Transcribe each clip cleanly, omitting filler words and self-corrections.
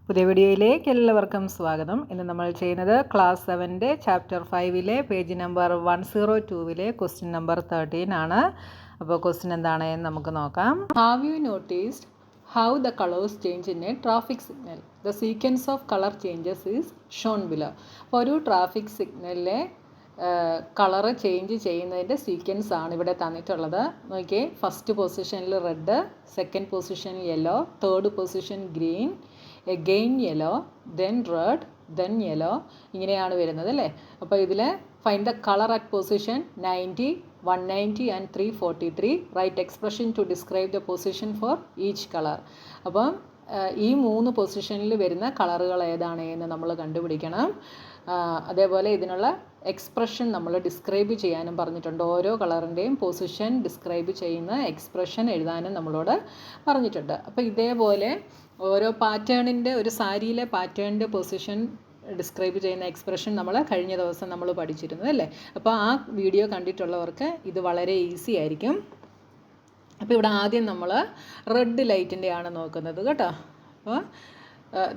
പുതിയ വീഡിയോയിലേക്ക് എല്ലാവർക്കും സ്വാഗതം. ഇന്ന് നമ്മൾ ചെയ്യുന്നത് class 7 chapter 5 page number 102 question number 13 ആണ്. അപ്പോൾ ക്വസ്റ്റ്യൻ എന്താണെന്ന് നമുക്ക് നോക്കാം. Have you noticed how the colours change in A traffic signal? The sequence of colour changes is shown below. അപ്പോൾ ഒരു ട്രാഫിക് സിഗ്നലിലെ കളറ് ചേഞ്ച് ചെയ്യുന്നതിൻ്റെ സീക്വൻസ് ആണ് ഇവിടെ തന്നിട്ടുള്ളത്. നോക്കിയേ, ഫസ്റ്റ് പൊസിഷനിൽ red, second position yellow, third position green, again yellow, then red, then yellow, ഇങ്ങനെയാണ് വരുന്നത് അല്ലേ. അപ്പോൾ ഇതിൽ find the colour at position 90, 190 and 343. Write expression to describe the position for each colour. അപ്പം ഈ 3 പൊസിഷനിൽ വരുന്ന കളറുകൾ ഏതാണ് എന്ന് നമ്മൾ കണ്ടുപിടിക്കണം. അതേപോലെ ഇതിനുള്ള എക്സ്പ്രഷൻ നമ്മൾ ഡിസ്ക്രൈബ് ചെയ്യാനും പറഞ്ഞിട്ടുണ്ട്. ഓരോ കളറിൻ്റെയും പൊസിഷൻ ഡിസ്ക്രൈബ് ചെയ്യുന്ന എക്സ്പ്രഷൻ എഴുതാനും നമ്മളോട് പറഞ്ഞിട്ടുണ്ട്. അപ്പോൾ ഇതേപോലെ ഓരോ പാറ്റേണിൻ്റെ, ഒരു സാരിയിലെ പാറ്റേണിൻ്റെ പൊസിഷൻ ഡിസ്ക്രൈബ് ചെയ്യുന്ന എക്സ്പ്രഷൻ നമ്മൾ കഴിഞ്ഞ ദിവസം നമ്മൾ പഠിച്ചിരുന്നു അല്ലേ. അപ്പോൾ ആ വീഡിയോ കണ്ടിട്ടുള്ളവർക്ക് ഇത് വളരെ ഈസി ആയിരിക്കും. അപ്പോൾ ഇവിടെ ആദ്യം നമ്മൾ റെഡ് ലൈറ്റിൻ്റെ ആണ് നോക്കുന്നത് കേട്ടോ. അപ്പോൾ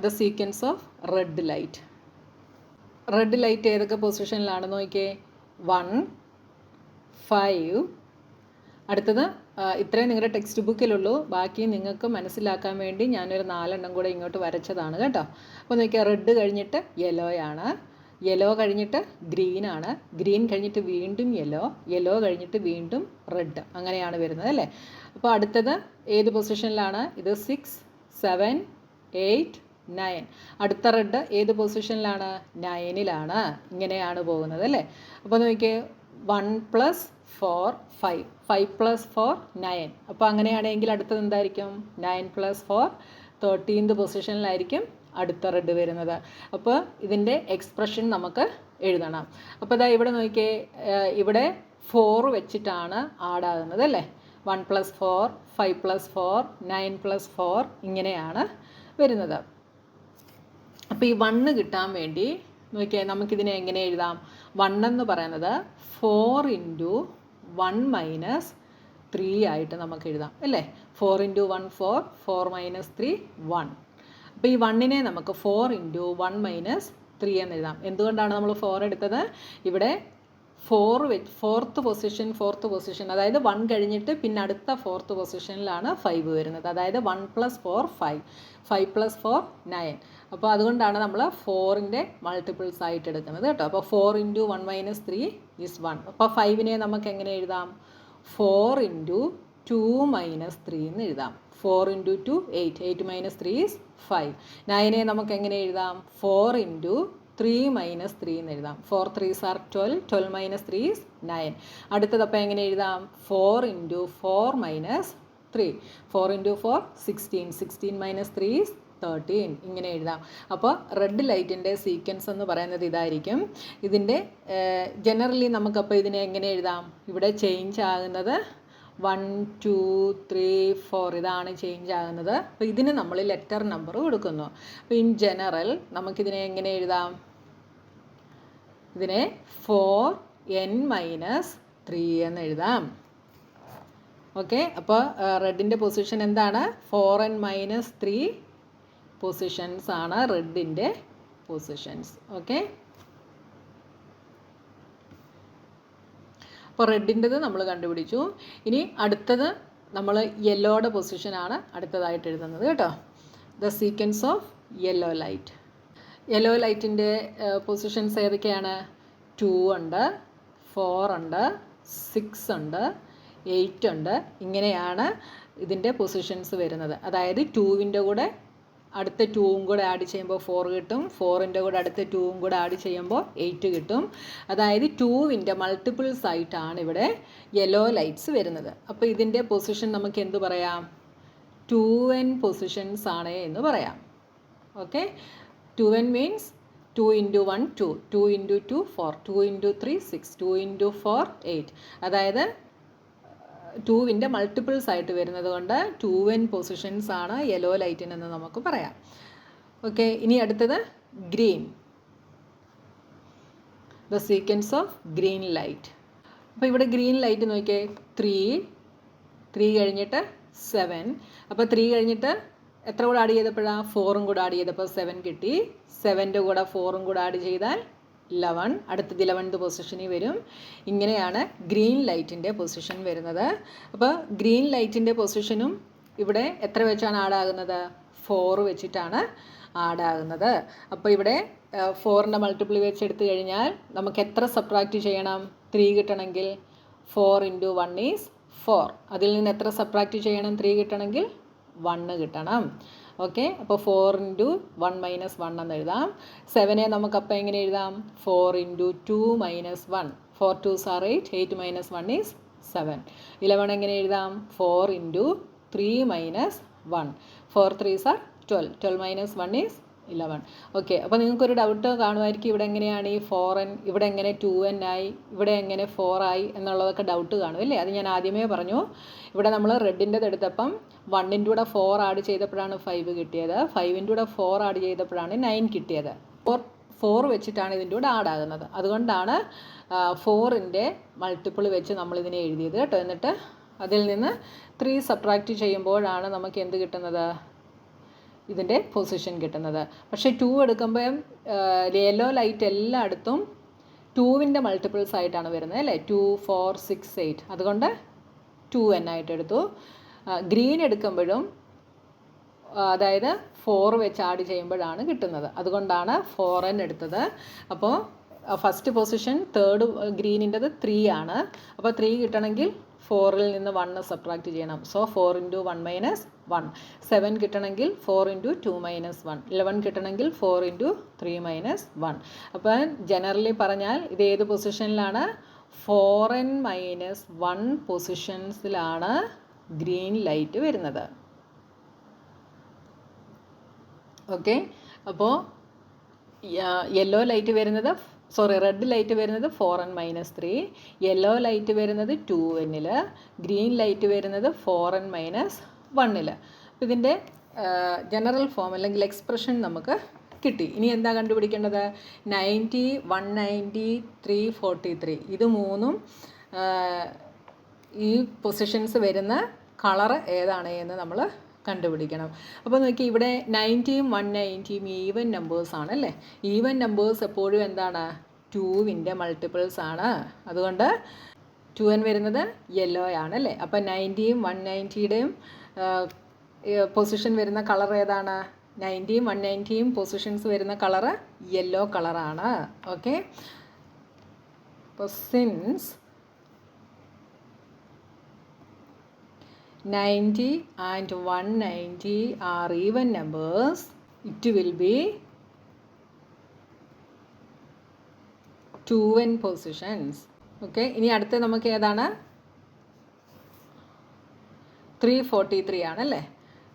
the sequence of red light. Red light ഏതൊക്കെ പൊസിഷനിലാണ് നോക്കിയേ? 1, 5. അടുത്തത് ഇത്രയും നിങ്ങളുടെ ടെക്സ്റ്റ് ബുക്കിലുള്ളൂ. ബാക്കി നിങ്ങൾക്ക് മനസ്സിലാക്കാൻ വേണ്ടി ഞാനൊരു 4 എണ്ണം കൂടെ ഇങ്ങോട്ട് വരച്ചതാണ് കേട്ടോ. അപ്പോൾ നോക്കിയാൽ റെഡ് കഴിഞ്ഞിട്ട് യെല്ലോയാണ്, യെല്ലോ കഴിഞ്ഞിട്ട് ഗ്രീനാണ്, ഗ്രീൻ കഴിഞ്ഞിട്ട് വീണ്ടും യെല്ലോ, യെല്ലോ കഴിഞ്ഞിട്ട് വീണ്ടും റെഡ്, അങ്ങനെയാണ് വരുന്നത് അല്ലേ. അപ്പോൾ അടുത്തത് ഏത് പൊസിഷനിലാണ്? ഇത് 6, 7, 8, 9. അടുത്ത റെഡ് ഏത് പൊസിഷനിലാണ്? 9ലാണ്. ഇങ്ങനെയാണ് പോകുന്നത് അല്ലേ. അപ്പോൾ നോക്കിയേ, 1 + 4 5, 5 + 4 9. അപ്പോൾ അങ്ങനെയാണെങ്കിൽ അടുത്തത് എന്തായിരിക്കും? 9 + 4 13th പൊസിഷനിലായിരിക്കും അടുത്ത റെഡ് വരുന്നത്. അപ്പോൾ ഇതിൻ്റെ എക്സ്പ്രഷൻ നമുക്ക് എഴുതണം. അപ്പോൾ ഇതാ ഇവിടെ നോക്കിയേ, ഇവിടെ 4 വെച്ചിട്ടാണ് ആഡാകുന്നത് അല്ലേ. 1 + 4, 5 + 4, 9 + 4, ഇങ്ങനെയാണ് വരുന്നത്. അപ്പോൾ ഈ 1 കിട്ടാൻ വേണ്ടി നോക്കിയാൽ നമുക്കിതിനെ എങ്ങനെ എഴുതാം? 1 എന്ന് പറയുന്നത് 4 × 1 - 3 ആയിട്ട് നമുക്ക് എഴുതാം അല്ലേ. 4 × 1 4, 4 - 3 1. അപ്പോൾ ഈ 1നെ നമുക്ക് 4 × 1 - 3 എന്ന് എഴുതാം. എന്തുകൊണ്ടാണ് നമ്മൾ 4 എടുത്തത്? ഇവിടെ 4th പൊസിഷൻ, അതായത് 1 കഴിഞ്ഞിട്ട് പിന്നെ അടുത്ത 4th പൊസിഷനിലാണ് 5 വരുന്നത്. അതായത് 1 + 4 5, 5 + 4 9. അപ്പോൾ അതുകൊണ്ടാണ് നമ്മൾ 4ൻ്റെ മൾട്ടിപ്പിൾസ് ആയിട്ട് എടുക്കുന്നത് കേട്ടോ. അപ്പോൾ 4 × 1 - 3 is 1. അപ്പോൾ 5നെ നമുക്ക് എങ്ങനെ എഴുതാം? 4 × 2 - 3 എന്ന് എഴുതാം. 4 × 2 8, 8 - 3 is 5. 9നെ നമുക്ക് എങ്ങനെ എഴുതാം? 4 × 3 - 3 എന്ന് എഴുതാം. 4 3s are 12, 12 - 3 is 9. അടുത്തത് അപ്പോൾ എങ്ങനെ എഴുതാം? 4 × 4 - 3, 4 × 4 16, 16 - 3 is 13, ഇങ്ങനെ എഴുതാം. അപ്പോൾ റെഡ് ലൈറ്റിൻ്റെ സീക്വൻസ് എന്ന് പറയുന്നത് ഇതായിരിക്കും. ഇതിൻ്റെ ജനറലി നമുക്കപ്പോൾ ഇതിനെ എങ്ങനെ എഴുതാം? ഇവിടെ ചേഞ്ച് ആകുന്നത് 1 2 3 4 ഇതാണ് ചേഞ്ച് ആകുന്നത്. അപ്പോൾ ഇതിന് നമ്മൾ ലെറ്റർ നമ്പർ കൊടുക്കുന്നു. അപ്പോൾ ഇൻ ജനറൽ നമുക്കിതിനെ എങ്ങനെ എഴുതാം? ഇതിനെ 4n - 3 എന്ന് എഴുതാം. ഓക്കെ, അപ്പോൾ റെഡിൻ്റെ പൊസിഷൻ എന്താണ്? 4n - 3 പൊസിഷൻസ് ആണ് റെഡിൻ്റെ പൊസിഷൻസ്. ഓക്കെ, അപ്പോൾ റെഡിൻ്റെത് നമ്മൾ കണ്ടുപിടിച്ചു. ഇനി അടുത്തത് നമ്മൾ യെല്ലോയുടെ പൊസിഷനാണ് അടുത്തതായിട്ട് എഴുതുന്നത് കേട്ടോ. The sequence of yellow light. Yellow ലൈറ്റിൻ്റെ പൊസിഷൻസ് ഏതൊക്കെയാണ്? 2 ഉണ്ട്, 4 ഉണ്ട്, 6 ഉണ്ട്, 8 ഉണ്ട്, ഇങ്ങനെയാണ് ഇതിൻ്റെ പൊസിഷൻസ് വരുന്നത്. അതായത് 2ൻ്റെ കൂടെ അടുത്ത 2ഉം കൂടെ ആഡ് ചെയ്യുമ്പോൾ 4 കിട്ടും, 4ൻ്റെ കൂടെ അടുത്ത 2ഉം കൂടെ ആഡ് ചെയ്യുമ്പോൾ 8 കിട്ടും. അതായത് 2ൻ്റെ മൾട്ടിപ്പിൾസ് ആയിട്ടാണ് ഇവിടെ യെല്ലോ ലൈറ്റ്സ് വരുന്നത്. അപ്പോൾ ഇതിൻ്റെ പൊസിഷൻ നമുക്ക് എന്ത് പറയാം? 2n പൊസിഷൻസ് ആണ് എന്ന് പറയാം. Okay, 2n means 2 × 1 2, 2 × 2 4, 2 × 3 6, 2 × 4 8. അതായത് 2ൻ്റെ മൾട്ടിപ്പിൾസ് ആയിട്ട് വരുന്നത് കൊണ്ട് 2n പൊസിഷൻസ് ആണ് യെല്ലോ ലൈറ്റിനെന്ന് നമുക്ക് പറയാം. ഓക്കെ, ഇനി അടുത്തത് green. The sequence of green light. അപ്പോൾ ഇവിടെ ഗ്രീൻ ലൈറ്റ് നോക്കിയേ, 3 കഴിഞ്ഞിട്ട് 7. അപ്പോൾ 3 കഴിഞ്ഞിട്ട് എത്ര കൂടെ ആഡ് ചെയ്തപ്പോഴാണ് 4ഉം കൂടെ ആഡ് ചെയ്തപ്പോൾ 7 കിട്ടി. 7ൻ്റെ കൂടെ 4ഉം കൂടെ ആഡ് ചെയ്താൽ 11. അടുത്തത് 11th പൊസിഷനിൽ വരും. ഇങ്ങനെയാണ് ഗ്രീൻ ലൈറ്റിൻ്റെ പൊസിഷൻ വരുന്നത്. അപ്പോൾ ഗ്രീൻ ലൈറ്റിൻ്റെ പൊസിഷനും ഇവിടെ എത്ര വെച്ചാണ് ആഡാകുന്നത്? 4 വെച്ചിട്ടാണ് ആഡാകുന്നത്. അപ്പോൾ ഇവിടെ 4ൻ്റെ മൾട്ടിപ്പിൾ വെച്ച് എടുത്തു കഴിഞ്ഞാൽ നമുക്ക് എത്ര സബ്ട്രാക്റ്റ് ചെയ്യണം? 3 കിട്ടണമെങ്കിൽ 4 × 1 ഈസ് 4. അതിൽ നിന്ന് എത്ര സബ്ട്രാക്റ്റ് ചെയ്യണം? 3 കിട്ടണമെങ്കിൽ 1 കിട്ടണം. ഓക്കെ, അപ്പോൾ 4 × 1 - 1 എന്ന് എഴുതാം. 7നെ നമുക്കപ്പോൾ എങ്ങനെ എഴുതാം? 4 × 2 - 1. 4 2s are 8. 8 - 1 is 7. 11 എങ്ങനെ എഴുതാം? 4 × 3 - 1. 4 3s are 12. 12 - 1 is 11. ഓക്കെ, അപ്പോൾ നിങ്ങൾക്കൊരു ഡൗട്ട് കാണുമായിരിക്കും, ഇവിടെ എങ്ങനെയാണ് ഈ 4n, ഇവിടെ എങ്ങനെ 2n ആയി, ഇവിടെ എങ്ങനെ 4 ആയി എന്നുള്ളതൊക്കെ ഡൗട്ട് കാണും അല്ലേ? അത് ഞാൻ ആദ്യമേ പറഞ്ഞു. ഇവിടെ നമ്മൾ റെഡിൻ്റെത് എടുത്തപ്പം 1ൻ്റെ കൂടെ 4 ആഡ് ചെയ്തപ്പോഴാണ് 5 കിട്ടിയത്. 5ൻ്റെ കൂടെ 4 ആഡ് ചെയ്തപ്പോഴാണ് 9 കിട്ടിയത്. 4 വെച്ചിട്ടാണ് ഇതിൻ്റെ കൂടെ ആഡ് ആകുന്നത്. അതുകൊണ്ടാണ് 4ൻ്റെ മൾട്ടിപ്പിൾ വെച്ച് നമ്മളിതിനെ എഴുതിയത് കേട്ടോ. എന്നിട്ട് അതിൽ നിന്ന് 3 സബ്ട്രാക്റ്റ് ചെയ്യുമ്പോഴാണ് നമുക്ക് എന്ത് കിട്ടുന്നത്? ഇതിൻ്റെ പൊസിഷൻ കിട്ടുന്നത്. പക്ഷേ 2 എടുക്കുമ്പോൾ യെല്ലോ ലൈറ്റ് എല്ലായിടത്തും 2ൻ്റെ മൾട്ടിപ്പിൾസ് ആയിട്ടാണ് വരുന്നത് അല്ലേ? 2 4 6 8. അതുകൊണ്ട് 2n ആയിട്ട് എടുത്തു. ഗ്രീൻ എടുക്കുമ്പോഴും അതായത് 4 വെച്ച് ആഡ് ചെയ്യുമ്പോഴാണ് കിട്ടുന്നത്. അതുകൊണ്ടാണ് 4n എടുത്തത്. അപ്പോൾ ഫസ്റ്റ് പൊസിഷൻ തേർഡ് ഗ്രീനിൻ്റെത് 3 ആണ്. അപ്പോൾ 3 കിട്ടണമെങ്കിൽ 4ൽ നിന്ന് 1 സബ്ട്രാക്റ്റ് ചെയ്യണം. സോ 4 × 1 - 1. 7 കിട്ടണമെങ്കിൽ 4 × 2 - 1. 11 കിട്ടണമെങ്കിൽ 4 × 3 - 1. അപ്പോൾ ജനറലി പറഞ്ഞാൽ ഇത് ഏത് പൊസിഷനിലാണ്? 4n - 1 പൊസിഷൻസിലാണ് ഗ്രീൻ ലൈറ്റ് വരുന്നത്. ഓക്കെ, അപ്പോൾ യെല്ലോ ലൈറ്റ് വരുന്നത് റെഡ് ലൈറ്റ് വരുന്നത് 4n - 3, യെല്ലോ ലൈറ്റ് വരുന്നത് 2nൽ, ഗ്രീൻ ലൈറ്റ് വരുന്നത് 4n - 1ൽ. അപ്പോൾ ഇതിൻ്റെ ജനറൽ ഫോം അല്ലെങ്കിൽ എക്സ്പ്രഷൻ നമുക്ക് കിട്ടി. ഇനി എന്താ കണ്ടുപിടിക്കേണ്ടത്? 90 190 343 ഇത് മൂന്നും ഈ പൊസിഷൻസ് വരുന്ന കളർ ഏതാണ് എന്ന് നമ്മൾ കണ്ടുപിടിക്കണം. അപ്പോൾ നോക്കി, ഇവിടെ 90യും 190യും ഈവൻ നമ്പേഴ്സ് ആണ് അല്ലേ? ഈവൻ നമ്പേഴ്സ് എപ്പോഴും എന്താണ്? 2ൻ്റെ മൾട്ടിപ്പിൾസ് ആണ്. അതുകൊണ്ട് 2n വരുന്നത് യെല്ലോ ആണ് അല്ലേ? അപ്പോൾ 90യും 190യുടെയും പൊസിഷൻ വരുന്ന കളർ ഏതാണ്? 90യും 190യും പൊസിഷൻസ് വരുന്ന കളറ് യെല്ലോ കളറാണ്. ഓക്കെ, അപ്പോൾ since 90 and 190 are even numbers, it will be 2n positions. Okay, ഇനി അടുത്ത നമുക്ക് ഏതാണ്? 343 ആണല്ലേ?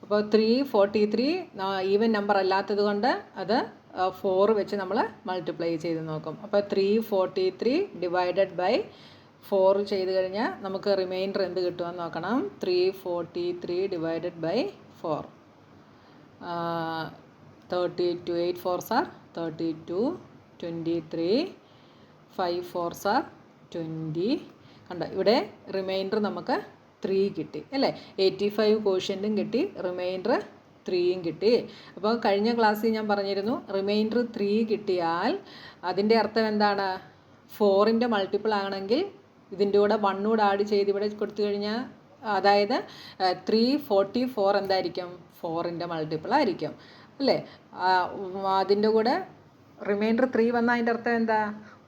അപ്പോൾ 343 ഈവൻ നമ്പർ അല്ലാത്തത് കൊണ്ട് അത് 4 വെച്ച് നമ്മൾ മൾട്ടിപ്ലൈ ചെയ്ത് നോക്കും. അപ്പോൾ 343 ഡിവൈഡഡ് ബൈ 4 ചെയ്ത് കഴിഞ്ഞാൽ നമുക്ക് റിമൈൻഡർ എന്ത് കിട്ടുമെന്ന് നോക്കണം. 343 divided by 4. 32 8 4s are 32, 23 5 4s are 20. കണ്ടോ, ഇവിടെ റിമൈൻഡർ നമുക്ക് 3 കിട്ടി അല്ലേ? 85 ക്വോഷ്യൻറ്റും കിട്ടി, റിമൈൻഡർ 3യും കിട്ടി. അപ്പോൾ കഴിഞ്ഞ ക്ലാസ്സിൽ ഞാൻ പറഞ്ഞിരുന്നു, റിമൈൻഡർ 3 കിട്ടിയാൽ അതിൻ്റെ അർത്ഥം എന്താണ്? 4ൻ്റെ മൾട്ടിപ്പിൾ ആണെങ്കിൽ ഇതിൻ്റെ കൂടെ 1 കൂടെ ആഡ് ചെയ്ത് ഇവിടെ കൊടുത്തു കഴിഞ്ഞാൽ, അതായത് 344 എന്തായിരിക്കും? 4ൻ്റെ മൾട്ടിപ്പിൾ ആയിരിക്കും അല്ലേ? അതിൻ്റെ കൂടെ റിമൈൻഡർ 3 വന്നാൽ അതിൻ്റെ അർത്ഥം എന്താ?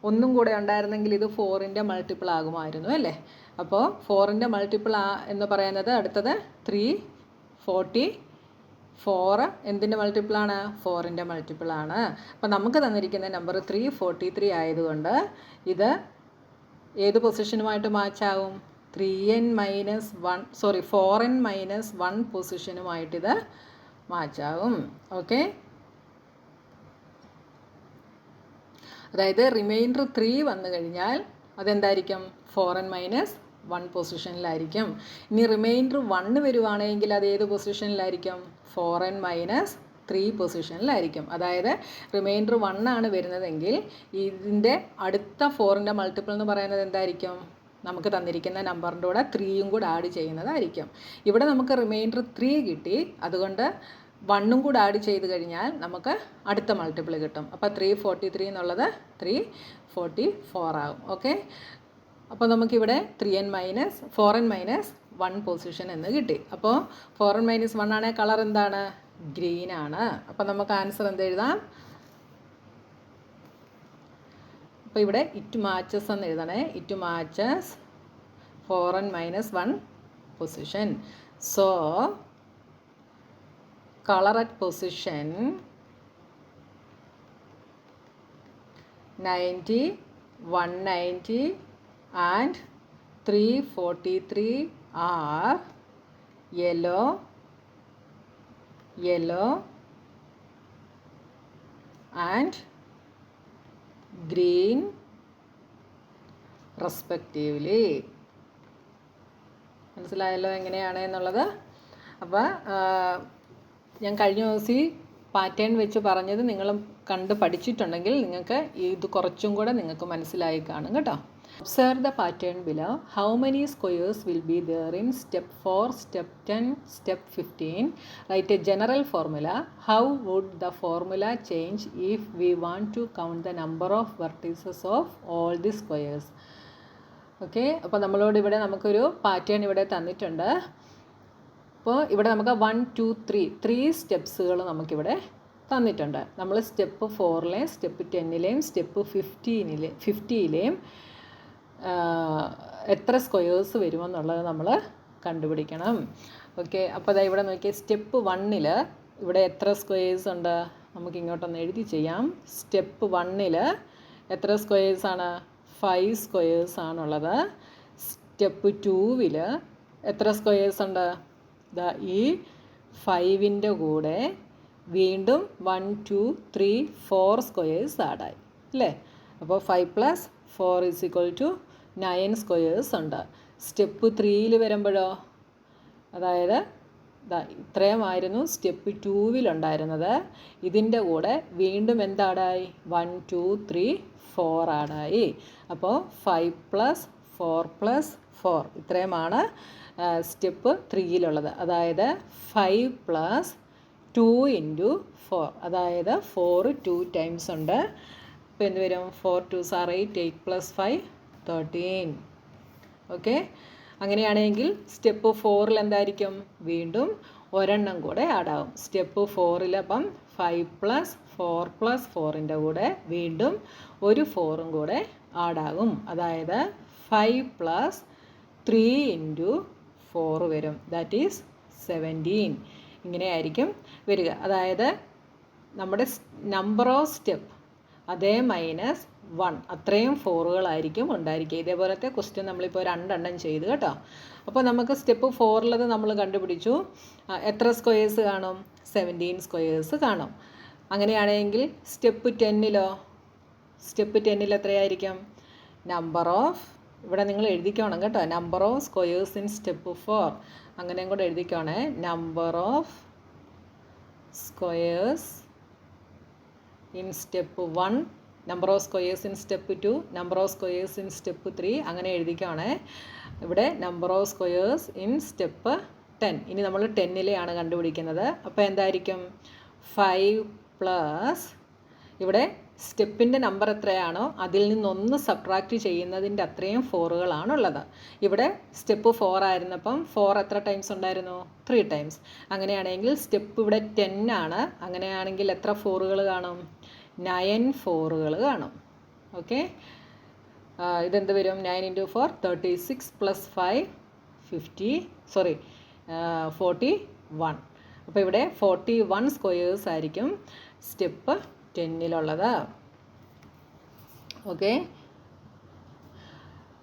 ഒന്നും കൂടെ ഉണ്ടായിരുന്നെങ്കിൽ ഇത് 4ൻ്റെ മൾട്ടിപ്പിൾ ആകുമായിരുന്നു അല്ലേ? അപ്പോൾ 4ൻ്റെ മൾട്ടിപ്പിൾ എന്ന് പറയുന്നത് അടുത്തത് 344 എന്തിൻ്റെ മൾട്ടിപ്പിളാണ്? 4ൻ്റെ മൾട്ടിപ്പിളാണ്. അപ്പോൾ നമുക്ക് തന്നിരിക്കുന്ന നമ്പർ 343 ആയതുകൊണ്ട് ഇത് ഏത് പൊസിഷനുമായിട്ട് മാച്ചാവും? 4n - 1 പൊസിഷനുമായിട്ടിത് മാച്ചാവും. ഓക്കെ, അതായത് റിമൈൻഡർ 3 വന്നു കഴിഞ്ഞാൽ അതെന്തായിരിക്കും? 4n - 1 പൊസിഷനിലായിരിക്കും. ഇനി റിമൈൻഡർ 1 വരുവാണെങ്കിൽ അത് ഏത് പൊസിഷനിലായിരിക്കും? 4n - 3 പൊസിഷനിലായിരിക്കും. അതായത് റിമൈൻഡർ 1 ആണ് വരുന്നതെങ്കിൽ ഇതിൻ്റെ അടുത്ത 4ൻ്റെ മൾട്ടിപ്പിൾ എന്ന് പറയുന്നത് എന്തായിരിക്കും? നമുക്ക് തന്നിരിക്കുന്ന നമ്പറിൻ്റെ കൂടെ 3യും കൂടെ ആഡ് ചെയ്യുന്നതായിരിക്കും. ഇവിടെ നമുക്ക് റിമൈൻഡർ 3 കിട്ടി, അതുകൊണ്ട് 1ഉം കൂടെ ആഡ് ചെയ്ത് കഴിഞ്ഞാൽ നമുക്ക് അടുത്ത മൾട്ടിപ്പിൾ കിട്ടും. അപ്പോൾ 343 എന്നുള്ളത് 344 ആകും. ഓക്കെ, അപ്പോൾ നമുക്കിവിടെ 4n മൈനസ് 1 പൊസിഷൻ എന്ന് കിട്ടി. അപ്പോൾ 4n മൈനസ് 1 ആണെങ്കിൽ കളർ എന്താണ്? ഗ്രീൻ ആണ്. അപ്പോൾ നമുക്ക് ആൻസർ എന്ത് എഴുതാം? അപ്പോൾ ഇവിടെ ഇറ്റ് മാച്ചസ് എന്ന് എഴുതണേ. It matches 4n minus 1 position. So color at position 90, 190 and 343 are yellow and green respectively. മനസ്സിലായല്ലോ എങ്ങനെയാണ് എന്നുള്ളത്? അപ്പോൾ ഞാൻ കഴിഞ്ഞ ദിവസം പാറ്റേൺ വെച്ച് പറഞ്ഞത് നിങ്ങൾ കണ്ട് പഠിച്ചിട്ടുണ്ടെങ്കിൽ നിങ്ങൾക്ക് ഇത് കുറച്ചും കൂടെ നിങ്ങൾക്ക് മനസ്സിലായി കാണും കേട്ടോ. Observe the pattern below. How many squares will be there in step 4, step 10, step 15. Write a general formula. How would the formula change if we want to count the number of vertices of all the squares? Okay, അപ്പോൾ നമ്മളോട് ഇവിടെ നമുക്കൊരു pattern ഇവിടെ തന്നിട്ടുണ്ട്. അപ്പോൾ ഇവിടെ നമുക്ക് 1, 2, 3 സ്റ്റെപ്സുകൾ നമുക്കിവിടെ തന്നിട്ടുണ്ട്. നമ്മൾ സ്റ്റെപ്പ് 4ലെയും സ്റ്റെപ്പ് 10ലെയും സ്റ്റെപ്പ് 50ലെയും എത്ര സ്ക്വയേഴ്സ് വരുമെന്നുള്ളത് നമ്മൾ കണ്ടുപിടിക്കണം. ഓക്കെ, അപ്പോൾ അതാ ഇവിടെ നോക്കിയാൽ സ്റ്റെപ്പ് 1ൽ ഇവിടെ എത്ര സ്ക്വയേഴ്സ് ഉണ്ട്? നമുക്ക് ഇങ്ങോട്ടൊന്ന് എഴുതി ചെയ്യാം. സ്റ്റെപ്പ് 1ൽ എത്ര സ്ക്വയേഴ്സാണ്? 5 സ്ക്വയേഴ്സ് ആണുള്ളത്. സ്റ്റെപ്പ് 2ൽ എത്ര സ്ക്വയേഴ്സ് ഉണ്ട്? ഈ 5ൻ്റെ കൂടെ വീണ്ടും 1, 2, 3, 4 സ്ക്വയേഴ്സ് ആഡായി അല്ലേ? അപ്പോൾ 5 + 4 = 9 സ്ക്വയേഴ്സ് ഉണ്ട്. സ്റ്റെപ്പ് 3ൽ വരുമ്പോഴോ, അതായത് ഇത്രയുമായിരുന്നു സ്റ്റെപ്പ് 2വിലുണ്ടായിരുന്നത്. ഇതിൻ്റെ കൂടെ വീണ്ടും എന്താടായി? 1, 2, 3, 4 ആഡായി. അപ്പോൾ 5 + 4 + 4 ഇത്രയുമാണ് സ്റ്റെപ്പ് 3യിലുള്ളത്. അതായത് 5 + 2 × 4, അതായത് 4 2 ടൈംസ് ഉണ്ട്. അപ്പോൾ എന്ത് വരും? 4 2s are 8, 8 + 5 13. ഓക്കെ, അങ്ങനെയാണെങ്കിൽ സ്റ്റെപ്പ് 4ൽ എന്തായിരിക്കും? വീണ്ടും ഒരെണ്ണം കൂടെ ആഡാവും. സ്റ്റെപ്പ് 4ൽ അപ്പം 5 + 4 + 4ൻ്റെ കൂടെ വീണ്ടും ഒരു 4ഉം കൂടെ ആഡാകും. അതായത് 5 + 3 × 4 വരും. That is 17. ഇങ്ങനെയായിരിക്കും വരിക. അതായത് നമ്മുടെ നമ്പർ ഓഫ് സ്റ്റെപ്പ് അതേ -1 അത്രയും 4കളായിരിക്കും ഉണ്ടായിരിക്കുക. ഇതേപോലത്തെ ക്വസ്റ്റ്യൻ നമ്മളിപ്പോൾ 2 എണ്ണം ചെയ്തു കേട്ടോ. അപ്പോൾ നമുക്ക് സ്റ്റെപ്പ് 4ലത് നമ്മൾ കണ്ടുപിടിച്ചു. എത്ര സ്ക്വയേഴ്സ് കാണും? 17 സ്ക്വയേഴ്സ് കാണും. അങ്ങനെയാണെങ്കിൽ സ്റ്റെപ്പ് 10ലോ? സ്റ്റെപ്പ് 10ൽ എത്രയായിരിക്കും? നമ്പർ ഓഫ്, ഇവിടെ നിങ്ങൾ എഴുതിക്കോണം കേട്ടോ, number of squares in step 4 അങ്ങനെയും കൂടെ എഴുതിക്കോണേ. Number of squares in step 1, number of squares in step 2, number of squares in step 3 അങ്ങനെ എഴുതിക്കോണേ. ഇവിടെ number of squares in step 10. ഇനി നമ്മൾ 10ലെയാണ് കണ്ടുപിടിക്കുന്നത്. അപ്പോൾ എന്തായിരിക്കും? 5 + ഇവിടെ സ്റ്റെപ്പിൻ്റെ നമ്പർ എത്രയാണോ അതിൽ നിന്നൊന്ന് സബ്ട്രാക്റ്റ് ചെയ്യുന്നതിൻ്റെ അത്രയും 4കളാണുള്ളത്. ഇവിടെ സ്റ്റെപ്പ് 4 ആയിരുന്നപ്പം 4 എത്ര ടൈംസ് ഉണ്ടായിരുന്നു? 3 ടൈംസ്. അങ്ങനെയാണെങ്കിൽ സ്റ്റെപ്പ് ഇവിടെ 10 ആണ്. അങ്ങനെയാണെങ്കിൽ എത്ര 4കൾ കാണും? 9 4കൾ കാണും. ഓക്കെ, ഇതെന്ത് വരും? 9 × 4 36 + 5 41. അപ്പോൾ ഇവിടെ 41 സ്ക്വയേഴ്സ് ആയിരിക്കും സ്റ്റെപ്പ് 10ലുള്ളത്. ഓക്കെ,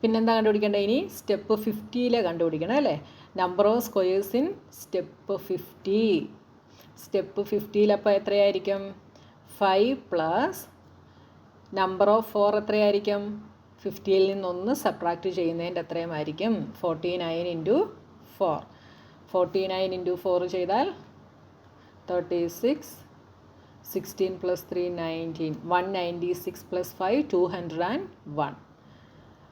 പിന്നെന്താ കണ്ടുപിടിക്കേണ്ടത്? ഇനി സ്റ്റെപ്പ് 50ലെ കണ്ടുപിടിക്കണം അല്ലേ? Number of squares in step 50. Step 50ൽ അപ്പോൾ എത്രയായിരിക്കും? 5 + നമ്പർ ഓഫ് 4 എത്രയായിരിക്കും? 50ൽ നിന്നൊന്ന് സബ്ട്രാക്റ്റ് ചെയ്യുന്നതിൻ്റെ എത്രയുമായിരിക്കും? 49 × 4. 49 × 4 ചെയ്താൽ 36. 16 + 3 19. 196 + 5 201.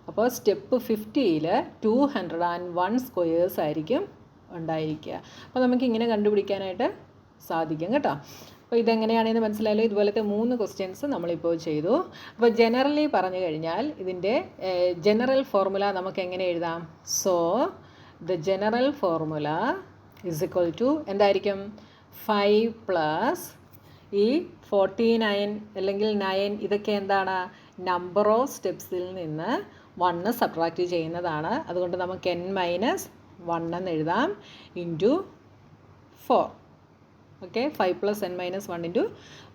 അപ്പോൾ സ്റ്റെപ്പ് 50ൽ 201 സ്ക്വയേഴ്സ് ആയിരിക്കും ഉണ്ടായിരിക്കുക. അപ്പോൾ നമുക്കിങ്ങനെ കണ്ടുപിടിക്കാനായിട്ട് സാധിക്കും കേട്ടോ. അപ്പോൾ ഇതെങ്ങനെയാണെന്ന് മനസ്സിലായാലും ഇതുപോലത്തെ 3 ക്വസ്റ്റ്യൻസ് നമ്മളിപ്പോൾ ചെയ്തു. അപ്പോൾ ജനറലി പറഞ്ഞു കഴിഞ്ഞാൽ ഇതിൻ്റെ ജനറൽ ഫോർമുല നമുക്ക് എങ്ങനെ എഴുതാം? So the general formula is equal to എന്തായിരിക്കും? 5 പ്ലസ് ഈ 49 അല്ലെങ്കിൽ 9 ഇതൊക്കെ എന്താണ്? നമ്പർ ഓഫ് സ്റ്റെപ്സിൽ നിന്ന് 1 സബ്ട്രാക്റ്റ് ചെയ്യുന്നതാണ്. അതുകൊണ്ട് നമുക്ക് n-1 എന്ന് എഴുതാം into 4. Okay, 5 plus n-1 into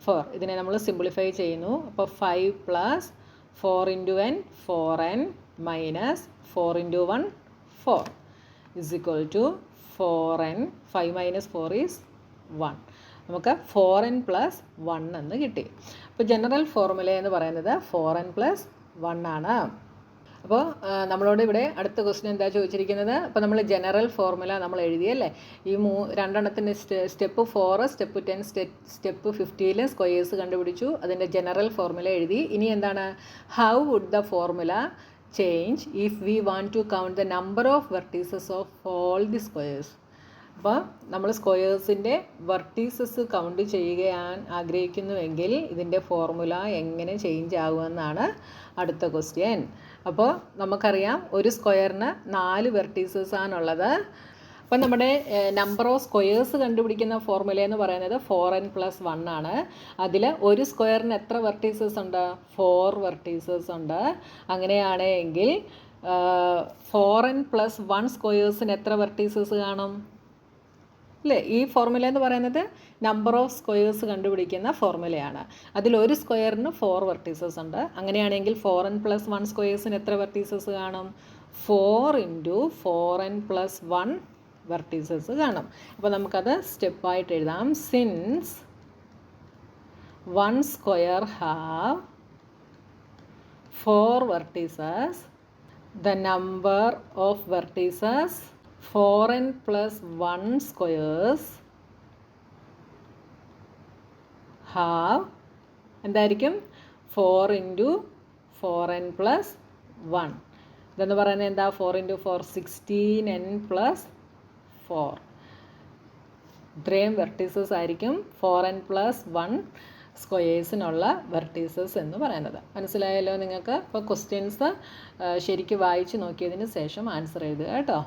4. ഇതിനെ നമ്മൾ സിംപ്ലിഫൈ ചെയ്യുന്നു. അപ്പോൾ 5 plus 4 into n 4n minus 4 into 1 4 is equal to 4n. 5 minus 4 is 1. നമുക്ക് 4n പ്ലസ് 1 എന്ന് കിട്ടി. അപ്പോൾ ജനറൽ ഫോർമുല എന്ന് പറയുന്നത് 4n പ്ലസ് 1 ആണ്. അപ്പോൾ നമ്മളോട് ഇവിടെ അടുത്ത ക്വസ്റ്റ്യൻ എന്താ ചോദിച്ചിരിക്കുന്നത്? അപ്പോൾ നമ്മൾ ജനറൽ ഫോർമുല നമ്മൾ എഴുതിയല്ലേ, ഈ 2 സ്റ്റെപ്പ് 4 സ്റ്റെപ്പ് 10 സ്റ്റെപ്പ് 50 സ്ക്വയേഴ്സ് കണ്ടുപിടിച്ചു. അതിൻ്റെ ജനറൽ ഫോർമുല എഴുതി. ഇനി എന്താണ്? How would the formula change if we want to count the number of vertices of all the squares. അപ്പോൾ നമ്മൾ സ്ക്വയേഴ്സിൻ്റെ വെർട്ടീസസ് കൗണ്ട് ചെയ്യാൻ ആഗ്രഹിക്കുന്നുവെങ്കിൽ ഇതിൻ്റെ ഫോർമുല എങ്ങനെ ചേഞ്ച് ആകുമെന്നാണ് അടുത്ത ക്വസ്റ്റ്യൻ. അപ്പോൾ നമുക്കറിയാം ഒരു സ്ക്വയറിന് 4 വെർട്ടീസസ് ആണുള്ളത്. അപ്പം നമ്മുടെ നമ്പർ ഓഫ് സ്ക്വയേഴ്സ് കണ്ടുപിടിക്കുന്ന ഫോർമുല എന്ന് പറയുന്നത് 4n പ്ലസ് 1 ആണ്. അതിൽ ഒരു സ്ക്വയറിന് എത്ര വെർട്ടീസസ് ഉണ്ട്? 4 വെർട്ടീസസ് ഉണ്ട്. അങ്ങനെയാണെങ്കിൽ 4n പ്ലസ് 1 സ്ക്വയേഴ്സിന് എത്ര വെർട്ടീസസ് കാണും അല്ലേ? ഈ ഫോർമുല എന്ന് പറയുന്നത് നമ്പർ ഓഫ് സ്ക്വയേഴ്സ് കണ്ടുപിടിക്കുന്ന ഫോർമുലയാണ്. അതിലൊരു സ്ക്വയറിന് 4 വെർട്ടീസസ് ഉണ്ട്. അങ്ങനെയാണെങ്കിൽ 4n പ്ലസ് 1 സ്ക്വയേഴ്സിന് എത്ര വെർട്ടീസസ് കാണും? 4 ഇൻറ്റു 4n പ്ലസ് 1 വെർട്ടീസസ് കാണും. അപ്പോൾ നമുക്കത് സ്റ്റെപ്പായിട്ട് എഴുതാം. Since 1 square have 4 vertices, the number of vertices 4n plus 1 squares have എന്തായിരിക്കും? 4 ഇൻറ്റു 4n പ്ലസ് 1. ഇതെന്ന് പറയുന്നത് എന്താ? 4 ഇൻറ്റു 4 16n പ്ലസ് 4. ഇത്രയും വെർട്ടീസസ് ആയിരിക്കും 4n പ്ലസ് 1 സ്ക്വയേഴ്സിനുള്ള വെർട്ടീസസ് എന്ന് പറയുന്നത്. മനസ്സിലായല്ലോ നിങ്ങൾക്ക്? അപ്പോൾ ക്വസ്റ്റ്യൻസ് ശരിക്കും വായിച്ച് നോക്കിയതിന് ശേഷം ആൻസർ എഴുതുക കേട്ടോ.